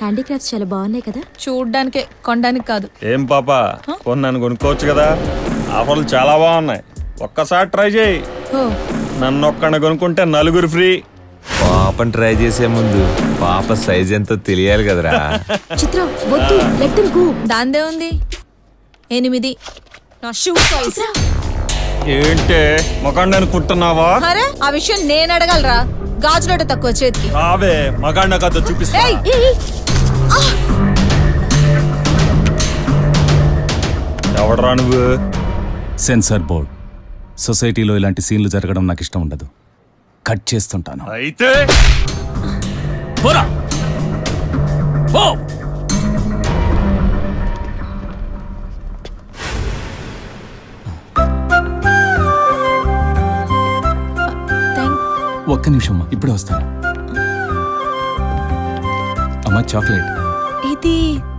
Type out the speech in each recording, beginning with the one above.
Handicrafts చాలా బాగున్నాయి కదా. చూడ్డానికే, కొనడానికి కాదు. ఏం పాపా కొన్నాను కొనుక్కోవచ్చు కదా, ఆఫర్లు చాలా బాగున్నాయి. ఒక్కసారి ట్రై చేయి. నన్ను ఒక్కడిని కొనుక్కుంటే 4 ఫ్రీ. పాపని ట్రై చేసే ముందు పాప సైజ్ ఎంతో తెలియాలి కదరా. చిత్ర వద్దు, లెట్ దెం గో. దాందే ఉంది 8. నా షూ సైజ్. ఏంటే మగాడిని అనుకుంటున్నావా? అరే ఆ విషయం నేను అడగలరా, గాజులోట తక్కువ చేతికి. రావే మగాడిన కథ చూపిస్తా. ఎవడరా నువ్వు? Censor board. సొసైటీలో ఇలాంటి సీన్లు జరగడం నాకు ఇష్టం ఉండదు, కట్ చేస్తుంటాను. అయితే పోరా పో. ఒక్క నిమిషం అమ్మా, ఇప్పుడే వస్తాను. అమ్మా చాక్లెట్. ఇది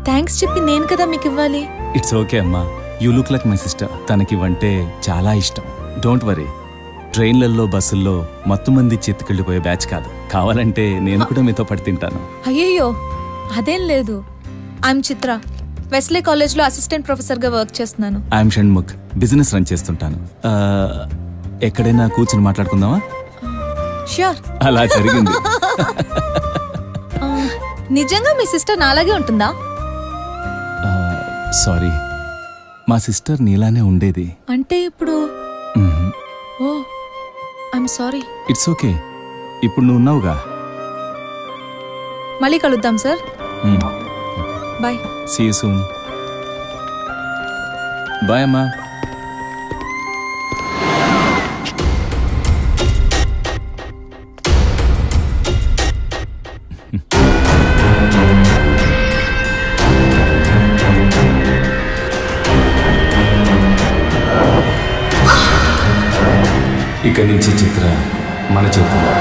థ్యాంక్స్ చెప్పి నేను కదా మీకు ఇవ్వాలి. ఇట్స్ ఓకే అమ్మా, you look like my sister. తనకివంటే చాలా ఇష్టం. Don't worry. ట్రైన్లలో బస్సుల్లో మొత్తం మంది చేతికెళ్ళిపోయే బ్యాచ్ కాదు. కావాలంటే నేను కూడా మీతో పడి తింటాను. అయ్యయ్యో అదేం లేదు. ఐఎమ్ చిత్ర, వెస్లీ కాలేజ్లో అసిస్టెంట్ ప్రొఫెసర్గా వర్క్ చేస్తున్నాను. ఐఎమ్ షణ్ముఖ్, బిజినెస్ రన్ చేస్తుంటాను. ఎక్కడైనా కూర్చుని మాట్లాడుకుందామా? ష్యూర్. అలా జరిగింది. నిజంగా మీ సిస్టర్ నాలాగే ఉంటుందా? సారీ, మా సిస్టర్ నీలానే ఉండేది. అంటే ఇప్పుడు? Oh I'm sorry. It's okay, ఇప్పుడు నువ్వు ఉన్నావుగా. మళ్ళీ కలుద్దాం sir. Bye. See you soon. Bye అమ్మా. ఇక నుంచి చిత్ర మన చేతుల్లో.